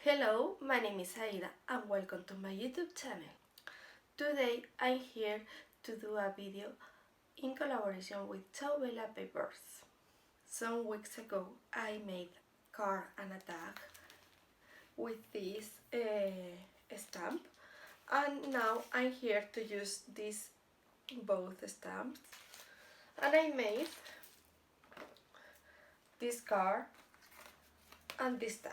Hello, my name is Aida and welcome to my YouTube channel. Today I'm here to do a video in collaboration with Caduca papers. Some weeks ago I made a card and a tag with this stamp, and now I'm here to use these both stamps, and I made this card and this tag.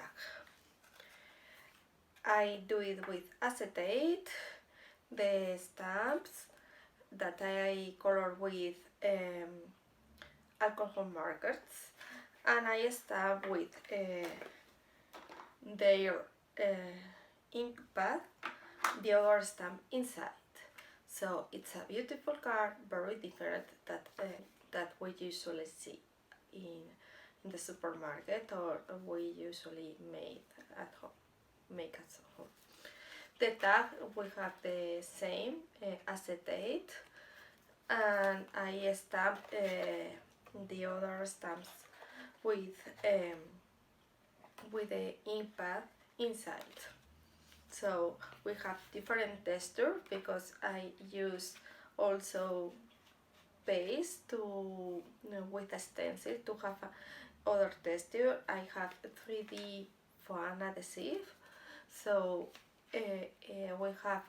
I do it with acetate, the stamps that I color with alcohol markers, and I stamp with their ink pad, the other stamp inside. So it's a beautiful card, very different that we usually see in the supermarket or we usually make at home. The tag we have the same acetate, and I stamp the other stamps with the ink pad inside. So we have different texture because I use also paste to with a stencil to have other texture. I have 3D foam adhesive. So we have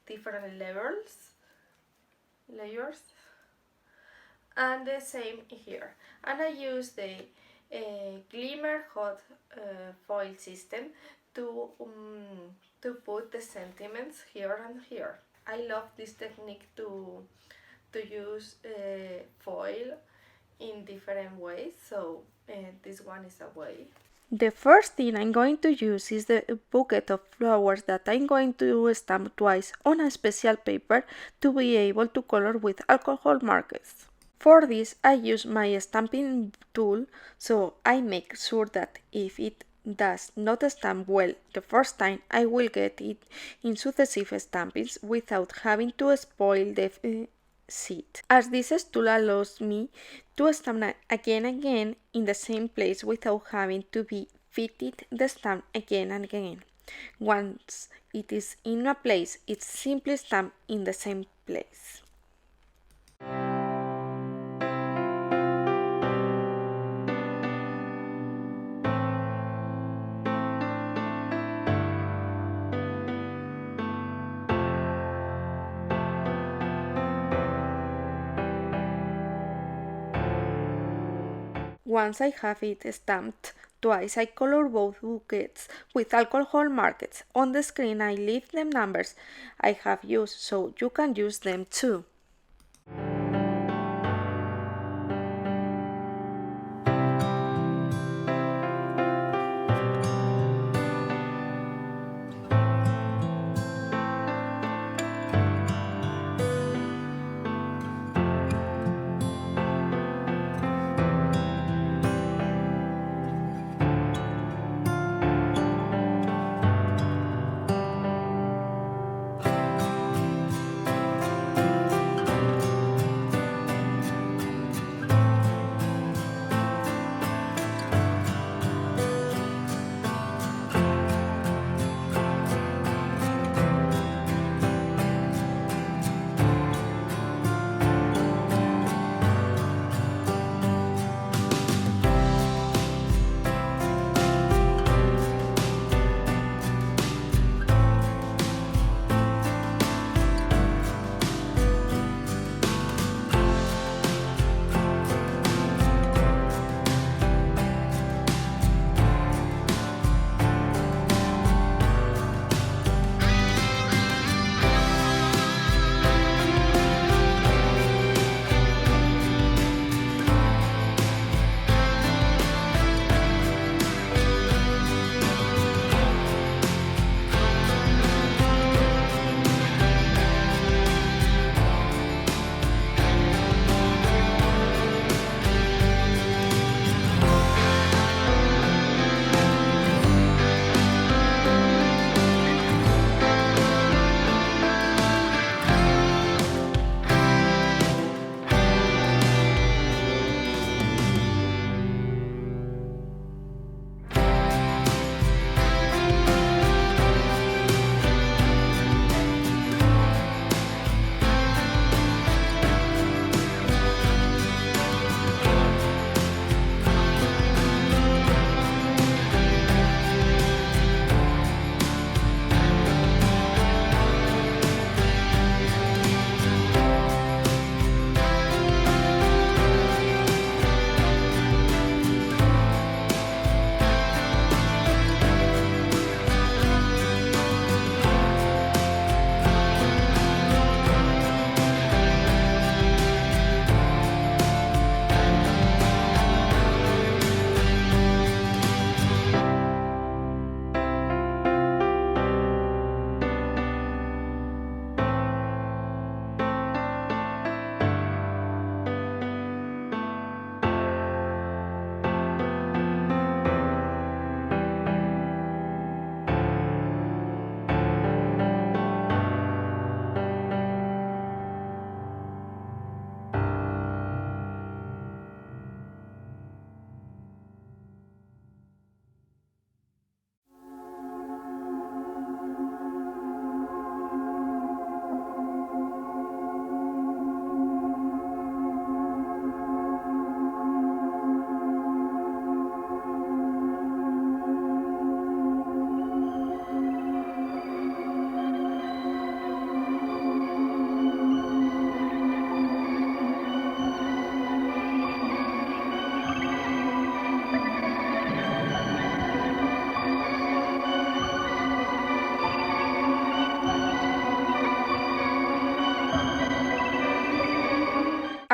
different layers, and the same here. And I use the glimmer hot foil system to put the sentiments here and here. I love this technique to use foil in different ways. So this one is a way. The first thing I'm going to use is the bouquet of flowers that I'm going to stamp twice on a special paper to be able to color with alcohol markers. For this I use my stamping tool, so I make sure that if it does not stamp well the first time, I will get it in successive stampings without having to spoil the seat, as this tool allows me to stamp again and again in the same place without having to be fitted the stamp again and again. Once it is in a place, it's simply stamped in the same place. Once I have it stamped twice, I color both bouquets with alcohol markers. On the screen I leave the numbers I have used, so you can use them too.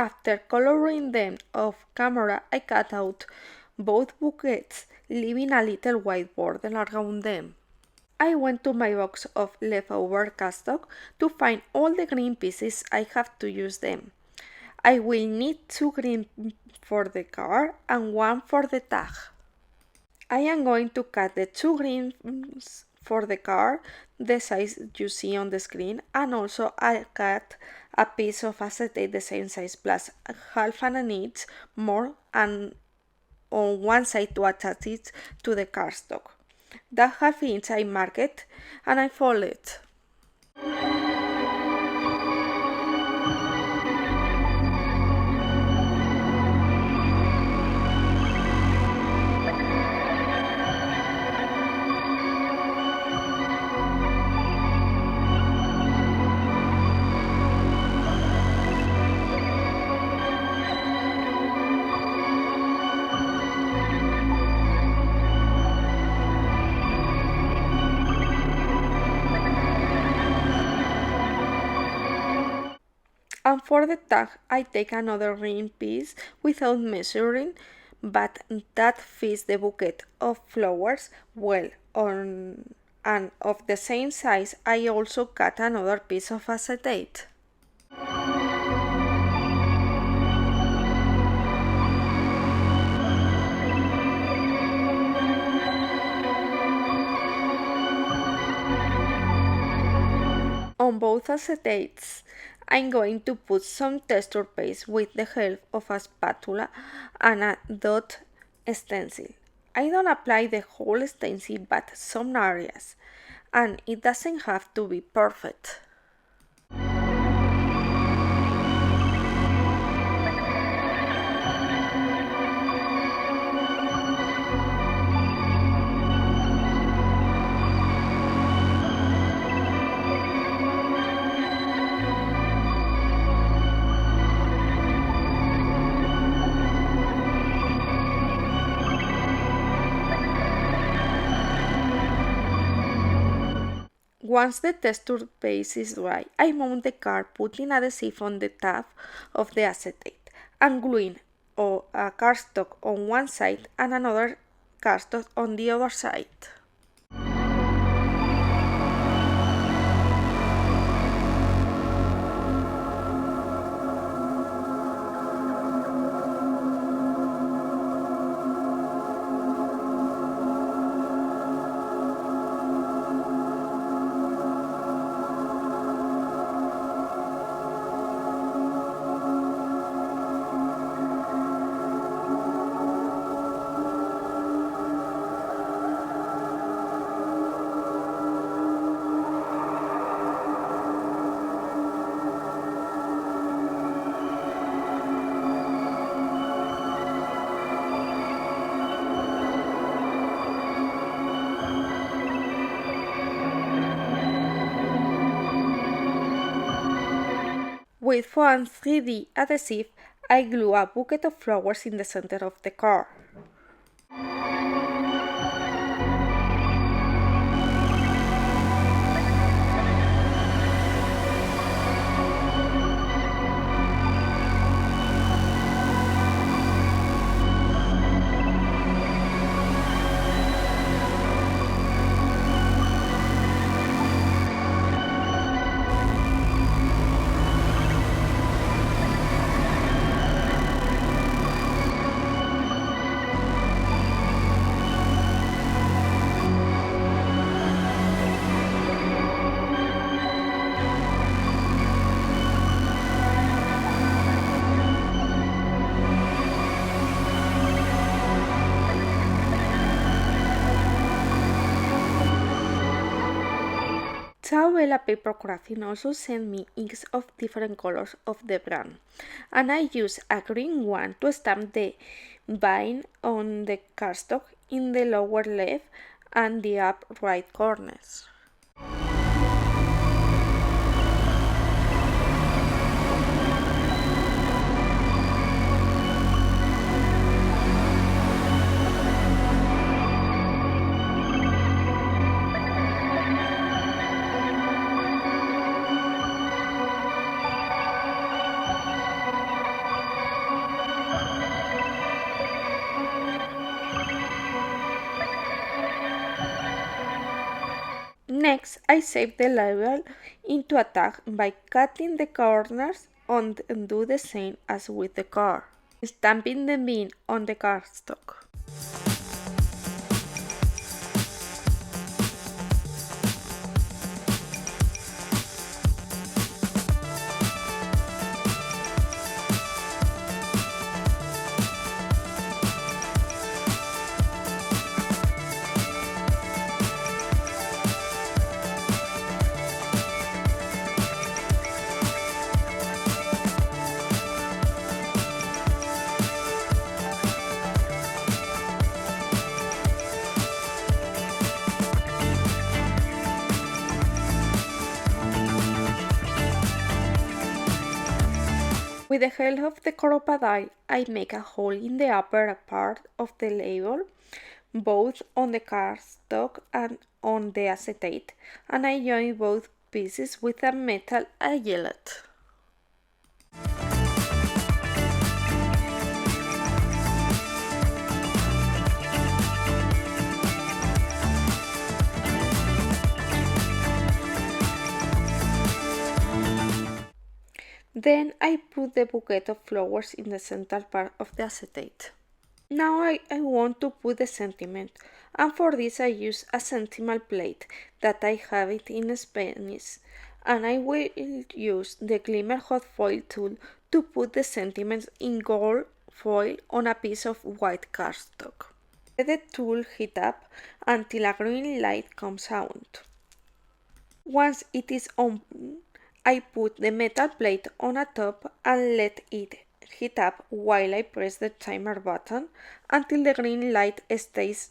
After coloring them off camera, I cut out both bouquets, leaving a little white border around them. I went to my box of leftover cardstock to find all the green pieces I have to use them. I will need 2 green for the card and 1 for the tag. I am going to cut the 2 greens for the card, the size you see on the screen, and also I cut a piece of acetate the same size plus half an inch more and on one side to attach it to the cardstock. That half inch I marked and I fold it. And for the tag, I take another green piece without measuring, but that fits the bouquet of flowers well on, and of the same size, I also cut another piece of acetate. On both acetates, I'm going to put some texture paste with the help of a spatula and a dot stencil. I don't apply the whole stencil but some areas, and it doesn't have to be perfect. Once the texture base is dry, I mount the card putting adhesive on the tab of the acetate and gluing a cardstock on one side and another cardstock on the other side. With foam 3D adhesive, I glue a bouquet of flowers in the center of the card. Bella Paper Crafting also sent me inks of different colors of the brand, and I used a green one to stamp the vine on the cardstock in the lower left and the up right corners. Next, I save the label into a tag by cutting the corners and do the same as with the card, stamping the bin on the cardstock. With the help of the Coropa die, I make a hole in the upper part of the label, both on the cardstock and on the acetate, and I join both pieces with a metal eyelet. Then I put the bouquet of flowers in the central part of the acetate. Now I want to put the sentiment, and for this I use a sentimental plate that I have it in Spanish, and I will use the Glimmer Hot Foil tool to put the sentiments in gold foil on a piece of white cardstock. Let the tool heat up until a green light comes out. Once it is on, I put the metal plate on a top and let it heat up while I press the timer button until the green light stays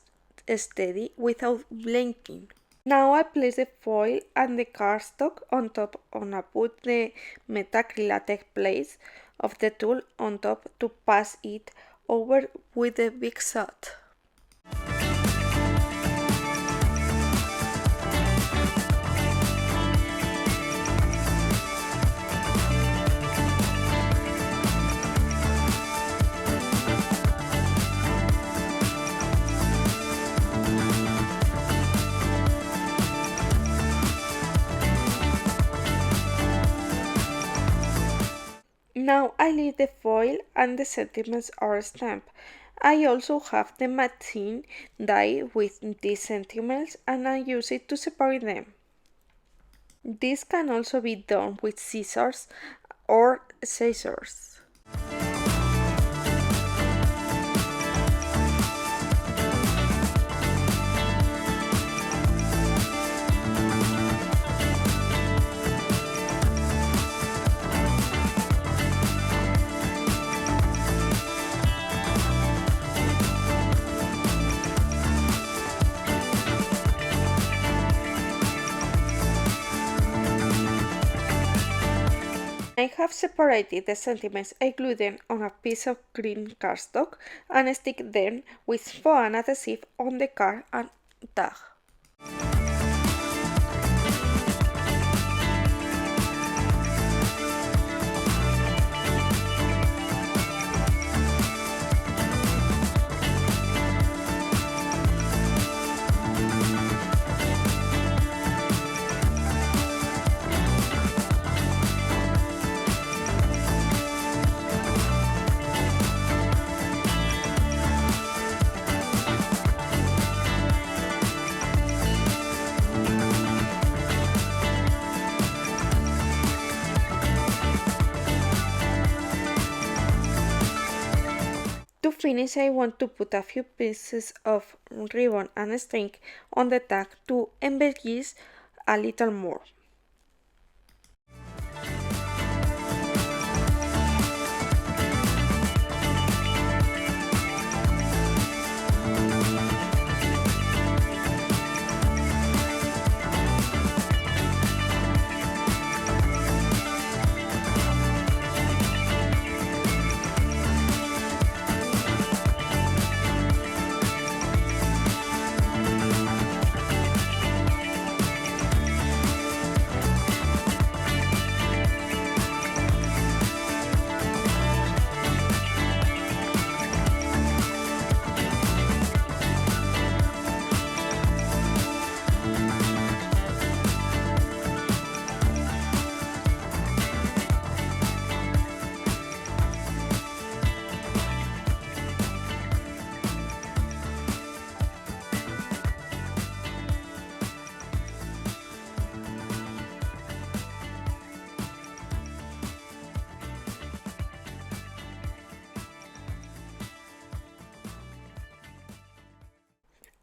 steady without blinking. Now I place the foil and the cardstock on top and I put the metacrilatex plate of the tool on top to pass it over with the big shot. Now I leave the foil and the sentiments are stamped. I also have the machine die with these sentiments and I use it to separate them. This can also be done with scissors or scissors. I have separated the sentiments. I glue them on a piece of green cardstock and stick them with foam adhesive on the card and tag. To finish, I want to put a few pieces of ribbon and string on the tag to embellish a little more.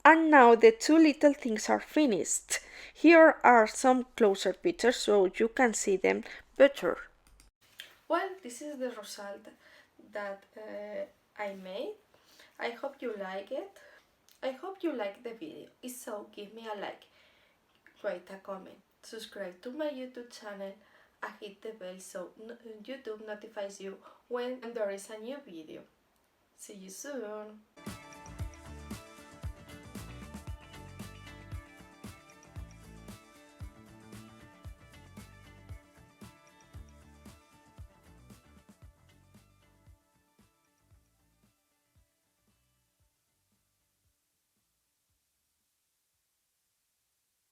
And now the two little things are finished. Here are some closer pictures so you can see them better. Well, this is the result that I made. I hope you like it. I hope you like the video. If so, give me a like, write a comment, subscribe to my YouTube channel and hit the bell so YouTube notifies you when there is a new video. See you soon!